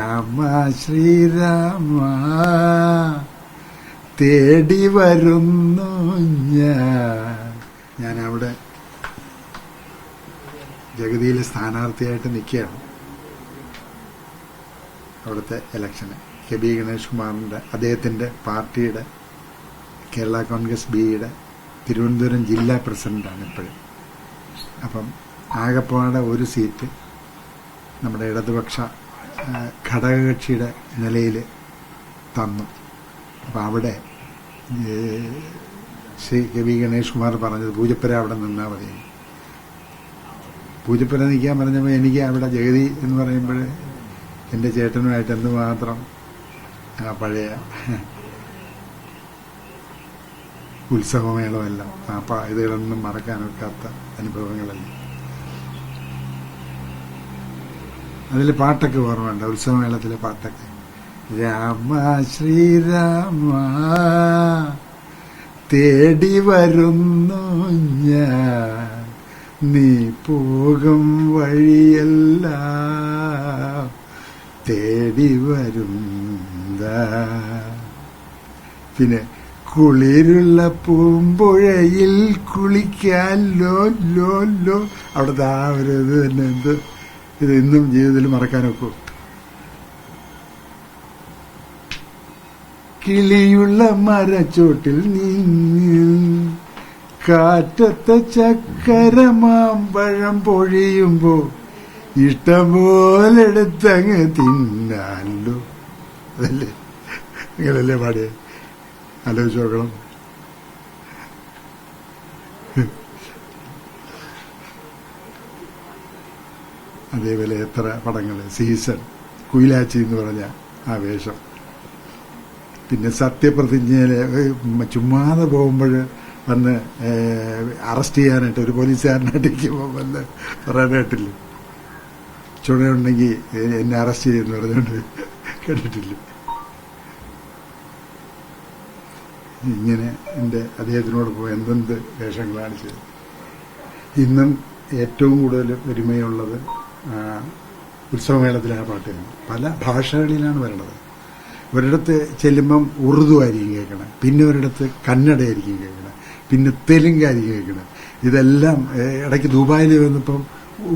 രാമ ശ്രീരാമ തേടി വരുന്നു ഞാൻ അവിടെ ജഗതിയിലെ സ്ഥാനാർത്ഥിയായിട്ട് നിൽക്കുകയാണ്. അവിടുത്തെ ഇലക്ഷന് കെ.ബി. ഗണേഷ് കുമാറിന്റെ അദ്ദേഹത്തിന്റെ പാർട്ടിയുടെ കേരള കോൺഗ്രസ് ബിയുടെ തിരുവനന്തപുരം ജില്ലാ പ്രസിഡന്റാണ് ഇപ്പോഴും. അപ്പം ആകപ്പാടെ ഒരു സീറ്റ് നമ്മുടെ ഇടതുപക്ഷ ഘടകകക്ഷിയുടെ നിലയിൽ തന്നു. അപ്പം അവിടെ ശ്രീ കെ.ബി. ഗണേഷ് കുമാർ പറഞ്ഞത് പൂജപ്പുര അവിടെ നിന്നാൽ മതി. പൂജപ്പുര നിൽക്കാൻ പറഞ്ഞപ്പോൾ എനിക്ക് അവിടെ ജഗതി എന്ന് പറയുമ്പോൾ എൻ്റെ ചേട്ടനുമായിട്ട് എന്തുമാത്രം പഴയ ഉത്സവമേളമെല്ലാം അപ്പം ഇതുകളൊന്നും മറക്കാനൊക്കാത്ത അനുഭവങ്ങളല്ല. അതിൽ പാട്ടൊക്കെ ഓർമ്മയുണ്ട്, ഉത്സവമേളത്തിലെ പാട്ടൊക്കെ. രാമ ശ്രീരാമ തേടി വരുന്നു ഞാൻ, നീ പോകും വഴിയെല്ലാം തേടി വരുന്ന. പിന്നെ കുളിരുള്ള പൂമ്പുഴയിൽ കുളിക്കാൻ ലോ ലോ ലോ. അവിടുത്തെ ആ ഒരു ഇത് തന്നെ ഇത് ഇന്നും ജീവിതത്തിൽ മറക്കാനൊക്കെ. കിളിയുള്ള മരച്ചോട്ടിൽ നീങ്ങി കാറ്റത്തെ ചക്കരമാമ്പഴം പൊഴിയുമ്പോ ഇഷ്ടംപോലെ എടുത്തങ്ങ് തിന്നാലോ. അതല്ലേ നിങ്ങളല്ലേ പാടിയേ? ആലോചിച്ച് നോക്കണം. അതേപോലെ എത്ര പടങ്ങൾ, സീസൺ, കുയിലാച്ചി എന്ന് പറഞ്ഞ ആ വേഷം. പിന്നെ സത്യപ്രതിജ്ഞയിലെ ചുമ്മാതെ പോകുമ്പോൾ വന്ന് അറസ്റ്റ് ചെയ്യാനായിട്ട് ഒരു പോലീസുകാരനായിട്ടിരിക്കുമ്പോൾ വന്ന് പറയാനായിട്ടില്ല, ചുണയുണ്ടെങ്കിൽ എന്നെ അറസ്റ്റ് ചെയ്യുമെന്ന് പറഞ്ഞുകൊണ്ട് കേട്ടിട്ടില്ല. ഇങ്ങനെ എൻ്റെ അദ്ദേഹത്തിനോടൊപ്പം എന്തെന്ത് വേഷങ്ങളാണ് ചെയ്തത്. ഇന്നും ഏറ്റവും കൂടുതൽ ഒരുമയുള്ളത് ഉത്സവമേളത്തിലാണ് പാട്ടുകൾ. പല ഭാഷകളിലാണ് വരണത്. ഒരിടത്ത് ചെല്ലുമ്പം ഉറുദു ആയിരിക്കും കേൾക്കണം, പിന്നെ ഒരിടത്ത് കന്നഡയായിരിക്കും കേൾക്കണം, പിന്നെ തെലുങ്കായിരിക്കും കേൾക്കണം. ഇതെല്ലാം ഇടയ്ക്ക് ദുബായിൽ വന്നപ്പം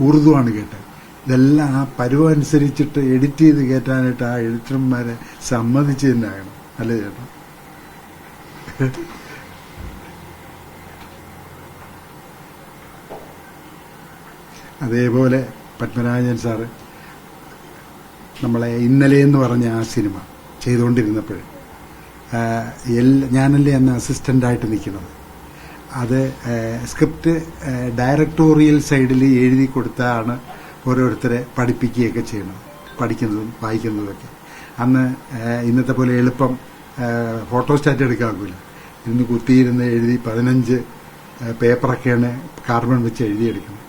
ഉറുദു ആണ് കേട്ടത്. ഇതെല്ലാം ആ പരുവം അനുസരിച്ചിട്ട് എഡിറ്റ് ചെയ്ത് കയറ്റാനായിട്ട് ആ എഡിറ്റർമാരെ സമ്മതിച്ച് തന്നെ ആകണം. അല്ലേ ചേട്ടാ? അതേപോലെ പത്മരാജൻ സാറ് നമ്മളെ ഇന്നലെ എന്ന് പറഞ്ഞ ആ സിനിമ ചെയ്തുകൊണ്ടിരുന്നപ്പോൾ ഞാനല്ലേ അന്ന് അസിസ്റ്റൻ്റായിട്ട് നിൽക്കുന്നത്. അത് സ്ക്രിപ്റ്റ് ഡയറക്ടോറിയൽ സൈഡിൽ എഴുതി കൊടുത്താണ് ഓരോരുത്തരെ പഠിപ്പിക്കുകയൊക്കെ ചെയ്യണത്, പഠിക്കുന്നതും വായിക്കുന്നതൊക്കെ. അന്ന് ഇന്നത്തെ പോലെ എളുപ്പം ഫോട്ടോസ്റ്റാറ്റ് എടുക്കാറില്ല. ഇന്ന് കുത്തിയിരുന്ന് എഴുതി 15 പേപ്പറൊക്കെയാണ് കാർബൺ വെച്ച് എഴുതിയെടുക്കുന്നത്.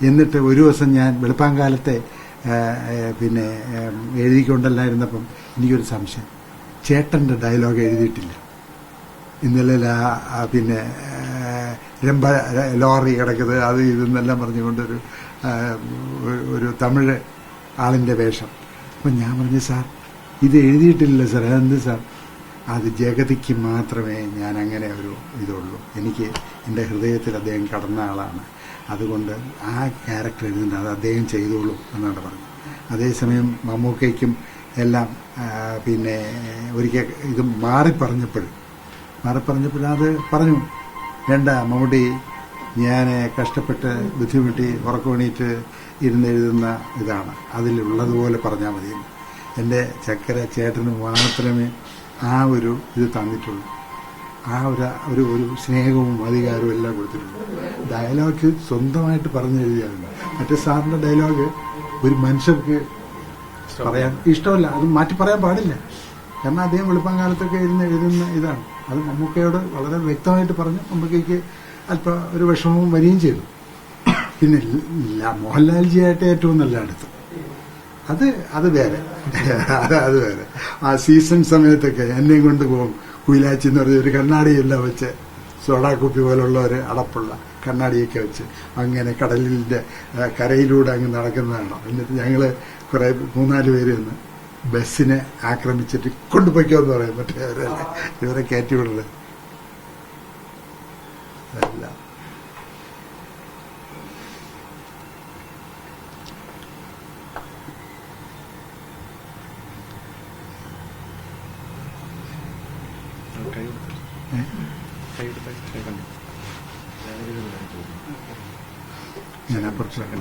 എന്നിട്ട് ഒരു ദിവസം ഞാൻ വെളുപ്പാങ്കാലത്തെ പിന്നെ എഴുതിക്കൊണ്ടല്ലായിരുന്നപ്പം എനിക്കൊരു സംശയം, ചേട്ടൻ്റെ ഡയലോഗ് എഴുതിയിട്ടില്ല. ഇന്നലെ പിന്നെ രംഭ ലോറി കിടക്കുന്നത് അത് ഇതെന്നെല്ലാം പറഞ്ഞുകൊണ്ടൊരു തമിഴ് ആളിൻ്റെ വേഷം. അപ്പം ഞാൻ പറഞ്ഞു, സാർ ഇത് എഴുതിയിട്ടില്ല സാർ. അതെന്ത് സാർ? അത് ജഗതിക്ക് മാത്രമേ ഞാൻ അങ്ങനെ ഒരു ഇതുള്ളൂ. എനിക്ക് എൻ്റെ ഹൃദയത്തിൽ അദ്ദേഹം കടന്ന ആളാണ്, അതുകൊണ്ട് ആ ക്യാരക്ടർ എഴുതുന്നത് അത് അദ്ദേഹം ചെയ്തോളൂ എന്നാണ് പറഞ്ഞത്. അതേസമയം മമ്മൂക്കയ്ക്കും എല്ലാം പിന്നെ ഒരിക്കൽ ഇത് മാറിപ്പറഞ്ഞപ്പോൾ അത് പറഞ്ഞു, വേണ്ട മമ്മൂട്ടി, ഞാൻ കഷ്ടപ്പെട്ട് ബുദ്ധിമുട്ടി ഉറക്കമണിയിട്ട് ഇരുന്നെഴുതുന്ന ഇതാണ്, അതിലുള്ളതുപോലെ പറഞ്ഞാൽ മതി. എൻ്റെ ചക്കര ചേട്ടന് മാത്രമേ ആ ഒരു ഇത് തന്നിട്ടുള്ളൂ, ആ ഒരു സ്നേഹവും അധികാരവും എല്ലാം കൊടുത്തിട്ടുള്ളൂ. ഡയലോഗ് സ്വന്തമായിട്ട് പറഞ്ഞെഴുതിയാണ്. മറ്റേ സാറിൻ്റെ ഡയലോഗ് ഒരു മനുഷ്യർക്ക് പറയാൻ ഇഷ്ടമല്ല, അത് മാറ്റി പറയാൻ പാടില്ല. കാരണം അദ്ദേഹം വെളുപ്പാങ്കാലത്തൊക്കെ എഴുതുന്ന ഇതാണ്. അത് മമ്മൂക്കയോട് വളരെ വ്യക്തമായിട്ട് പറഞ്ഞു. മമ്മൂക്കയ്ക്ക് അല്പം ഒരു വിഷമവും വരികയും ചെയ്തു. പിന്നെ മോഹൻലാൽജിയായിട്ട് ഏറ്റവും നല്ല അടുത്ത് അത് വേറെ അത് വേറെ. ആ സീസൺ സമയത്തൊക്കെ എന്നെയും കൊണ്ട് പോകും. കുയിലാച്ചി എന്ന് പറഞ്ഞ ഒരു കണ്ണാടിയെല്ലാം വെച്ച്, സോഡാ കുപ്പി പോലുള്ള ഒരു അടപ്പുള്ള കണ്ണാടിയൊക്കെ വെച്ച് അങ്ങനെ കടലിന്റെ കരയിലൂടെ അങ്ങ് നടക്കുന്നതാണ്. എന്നിട്ട് ഞങ്ങള് കുറെ 3-4 പേര് നിന്ന് ബസ്സിനെ ആക്രമിച്ചിട്ട് കൊണ്ടുപോയിക്കോ എന്ന് പറയും. മറ്റേ ഇവരെ കയറ്റിവിടല് അല്ല. ഞാൻ അപ്പുറത്തേക്ക്